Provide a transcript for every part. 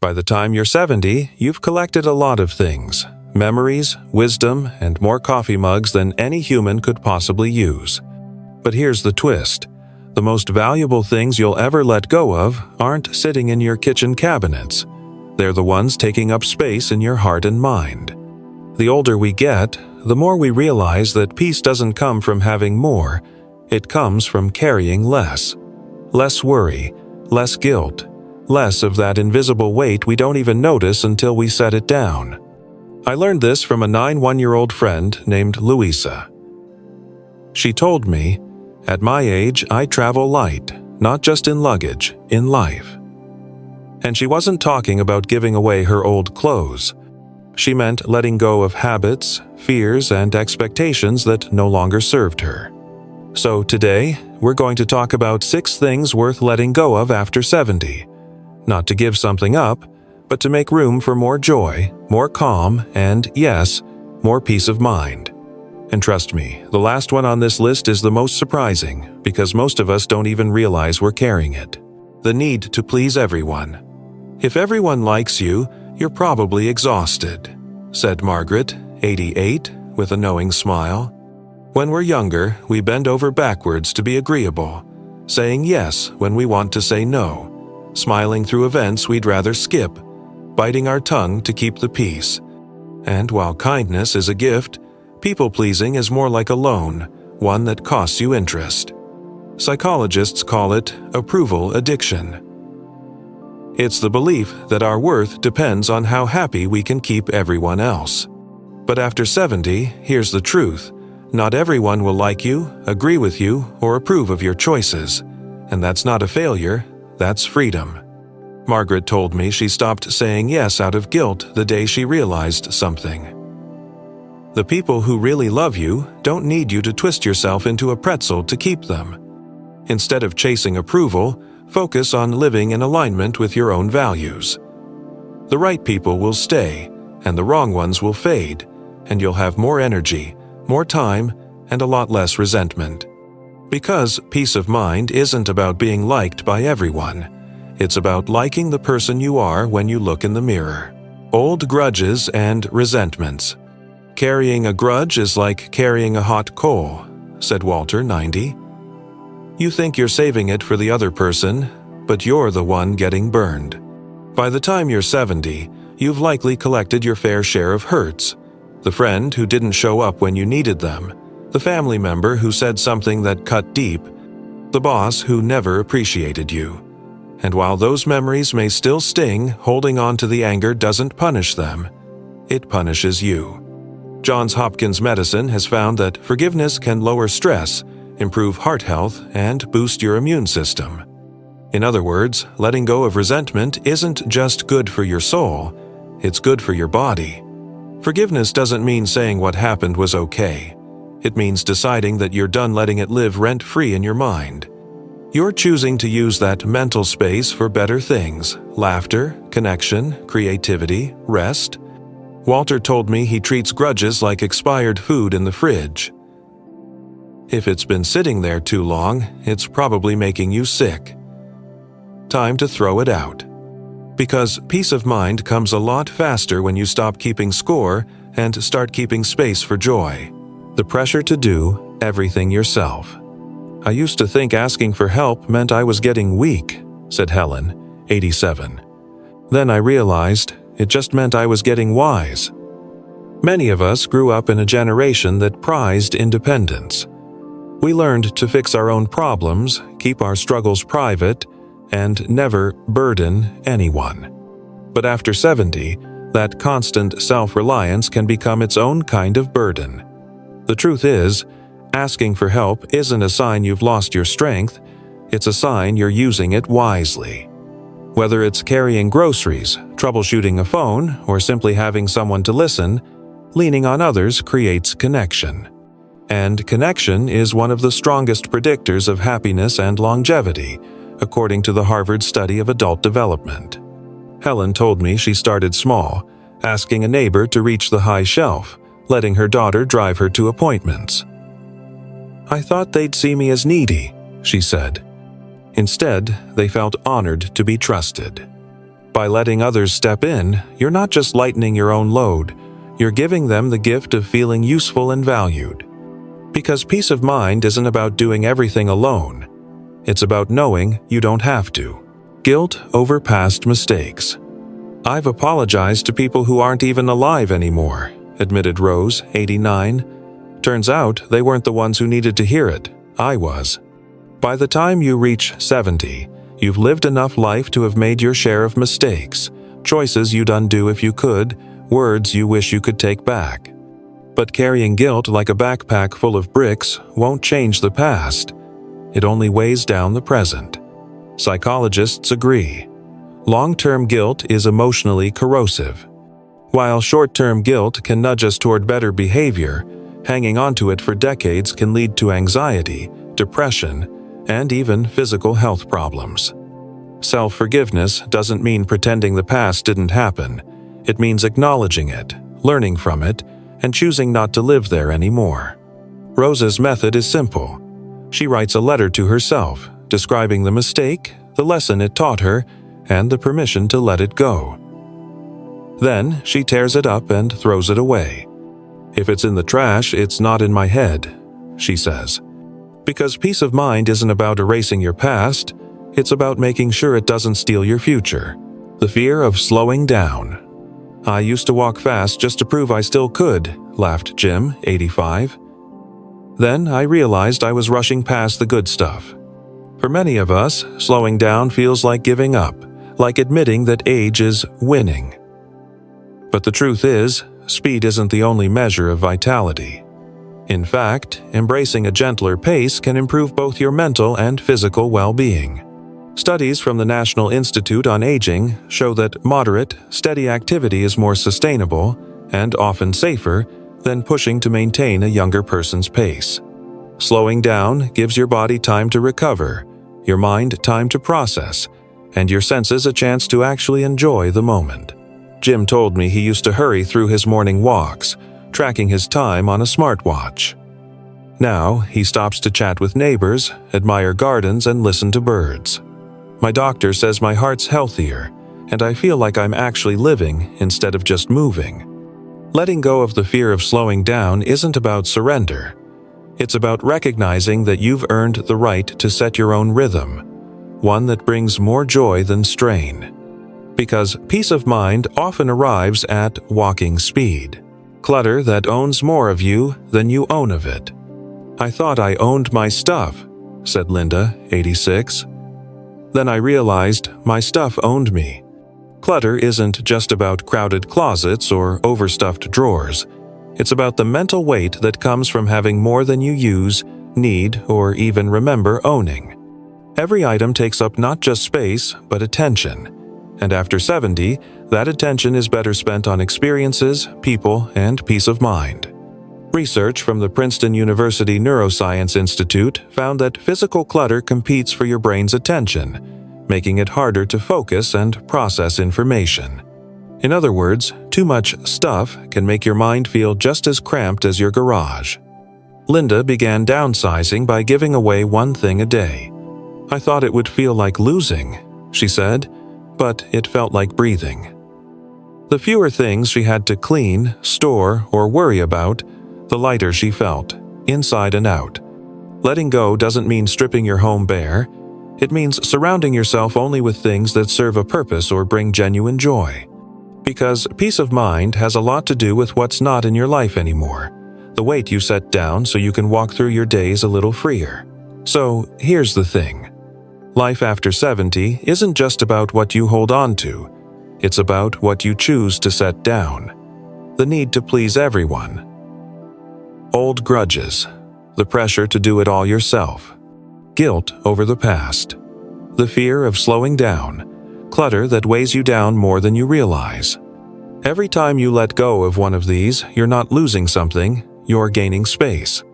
By the time you're 70, you've collected a lot of things: memories, wisdom, and more coffee mugs than any human could possibly use. But here's the twist. The most valuable things you'll ever let go of aren't sitting in your kitchen cabinets. They're the ones taking up space in your heart and mind. The older we get, the more we realize that peace doesn't come from having more. It comes from carrying less. Less worry, less guilt, less of that invisible weight we don't even notice until we set it down. I learned this from a 91-year-old friend named Louisa. She told me, "At my age, I travel light, not just in luggage, in life." And she wasn't talking about giving away her old clothes. She meant letting go of habits, fears, and expectations that no longer served her. So today, we're going to talk about 6 things worth letting go of after 70. Not to give something up, but to make room for more joy, more calm, and, yes, more peace of mind. And trust me, the last one on this list is the most surprising, because most of us don't even realize we're carrying it. The need to please everyone. "If everyone likes you, you're probably exhausted," said Margaret, 88, with a knowing smile. When we're younger, we bend over backwards to be agreeable, saying yes when we want to say no, smiling through events we'd rather skip, biting our tongue to keep the peace. And while kindness is a gift, people-pleasing is more like a loan, one that costs you interest. Psychologists call it approval addiction. It's the belief that our worth depends on how happy we can keep everyone else. But after 70, here's the truth. Not everyone will like you, agree with you, or approve of your choices. And that's not a failure, that's freedom. Margaret told me she stopped saying yes out of guilt the day she realized something. The people who really love you don't need you to twist yourself into a pretzel to keep them. Instead of chasing approval, focus on living in alignment with your own values. The right people will stay, and the wrong ones will fade, and you'll have more energy, more time, and a lot less resentment. Because peace of mind isn't about being liked by everyone. It's about liking the person you are when you look in the mirror. Old grudges and resentments. "Carrying a grudge is like carrying a hot coal," said Walter, 90. You think you're saving it for the other person, but you're the one getting burned. By the time you're 70, you've likely collected your fair share of hurts. The friend who didn't show up when you needed them, the family member who said something that cut deep, the boss who never appreciated you. And while those memories may still sting, holding on to the anger doesn't punish them. It punishes you. Johns Hopkins Medicine has found that forgiveness can lower stress, improve heart health, and boost your immune system. In other words, letting go of resentment isn't just good for your soul, it's good for your body. Forgiveness doesn't mean saying what happened was okay. It means deciding that you're done letting it live rent-free in your mind. You're choosing to use that mental space for better things: laughter, connection, creativity, rest. Walter told me he treats grudges like expired food in the fridge. If it's been sitting there too long, it's probably making you sick. Time to throw it out. Because peace of mind comes a lot faster when you stop keeping score and start keeping space for joy. The pressure to do everything yourself. "I used to think asking for help meant I was getting weak," said Helen, 87. "Then I realized it just meant I was getting wise." Many of us grew up in a generation that prized independence. We learned to fix our own problems, keep our struggles private, and never burden anyone. But after 70, that constant self-reliance can become its own kind of burden. The truth is, asking for help isn't a sign you've lost your strength, it's a sign you're using it wisely. Whether it's carrying groceries, troubleshooting a phone, or simply having someone to listen, leaning on others creates connection. And connection is one of the strongest predictors of happiness and longevity, according to the Harvard study of adult development. Helen told me she started small, asking a neighbor to reach the high shelf, letting her daughter drive her to appointments. "I thought they'd see me as needy," she said. Instead, they felt honored to be trusted. By letting others step in, you're not just lightening your own load, you're giving them the gift of feeling useful and valued. Because peace of mind isn't about doing everything alone. It's about knowing you don't have to. Guilt over past mistakes. I've apologized to people who aren't even alive anymore, admitted Rose, 89. Turns out they weren't the ones who needed to hear it. I was. By the time you reach 70, you've lived enough life to have made your share of mistakes, choices you'd undo if you could, words you wish you could take back. But carrying guilt like a backpack full of bricks won't change the past. It only weighs down the present. Psychologists agree. Long-term guilt is emotionally corrosive. While short-term guilt can nudge us toward better behavior, hanging onto it for decades can lead to anxiety, depression, and even physical health problems. Self-forgiveness doesn't mean pretending the past didn't happen. It means acknowledging it, learning from it, and choosing not to live there anymore. Rose's method is simple. She writes a letter to herself, describing the mistake, the lesson it taught her, and the permission to let it go. Then she tears it up and throws it away. If it's in the trash, it's not in my head, she says. Because peace of mind isn't about erasing your past, it's about making sure it doesn't steal your future. The fear of slowing down. I used to walk fast just to prove I still could, laughed Jim, 85. Then I realized I was rushing past the good stuff. For many of us, slowing down feels like giving up, like admitting that age is winning. But the truth is, speed isn't the only measure of vitality. In fact, embracing a gentler pace can improve both your mental and physical well-being. Studies from the National Institute on Aging show that moderate, steady activity is more sustainable and often safer than pushing to maintain a younger person's pace. Slowing down gives your body time to recover, your mind time to process, and your senses a chance to actually enjoy the moment. Jim told me he used to hurry through his morning walks, tracking his time on a smartwatch. Now, he stops to chat with neighbors, admire gardens, and listen to birds. My doctor says my heart's healthier, and I feel like I'm actually living instead of just moving. Letting go of the fear of slowing down isn't about surrender. It's about recognizing that you've earned the right to set your own rhythm, one that brings more joy than strain. Because peace of mind often arrives at walking speed. Clutter that owns more of you than you own of it. I thought I owned my stuff, said Linda, 86. Then I realized my stuff owned me. Clutter isn't just about crowded closets or overstuffed drawers. It's about the mental weight that comes from having more than you use, need, or even remember owning. Every item takes up not just space, but attention. And after 70, that attention is better spent on experiences, people, and peace of mind. Research from the Princeton University Neuroscience Institute found that physical clutter competes for your brain's attention, making it harder to focus and process information. In other words, too much stuff can make your mind feel just as cramped as your garage. Linda began downsizing by giving away one thing a day. I thought it would feel like losing, she said, but it felt like breathing. The fewer things she had to clean, store, or worry about, the lighter she felt, inside and out. Letting go doesn't mean stripping your home bare. It means surrounding yourself only with things that serve a purpose or bring genuine joy. Because peace of mind has a lot to do with what's not in your life anymore, the weight you set down so you can walk through your days a little freer. So here's the thing. Life after 70 isn't just about what you hold on to. It's about what you choose to set down. The need to please everyone. Old grudges. The pressure to do it all yourself. Guilt over the past. The fear of slowing down. Clutter that weighs you down more than you realize. Every time you let go of one of these, you're not losing something, you're gaining space.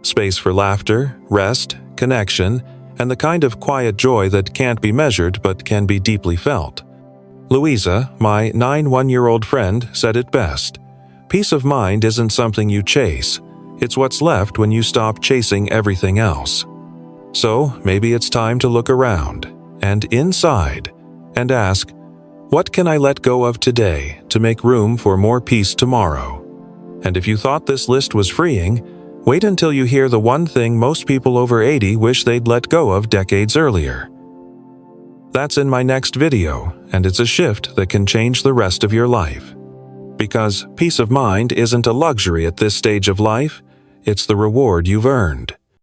Space for laughter, rest, connection, and the kind of quiet joy that can't be measured but can be deeply felt. Louisa, my 91-year-old friend, said it best. Peace of mind isn't something you chase. It's what's left when you stop chasing everything else. So maybe it's time to look around, and inside, and ask, What can I let go of today to make room for more peace tomorrow? And if you thought this list was freeing, wait until you hear the one thing most people over 80 wish they'd let go of decades earlier. That's in my next video, and it's a shift that can change the rest of your life. Because peace of mind isn't a luxury at this stage of life, it's the reward you've earned.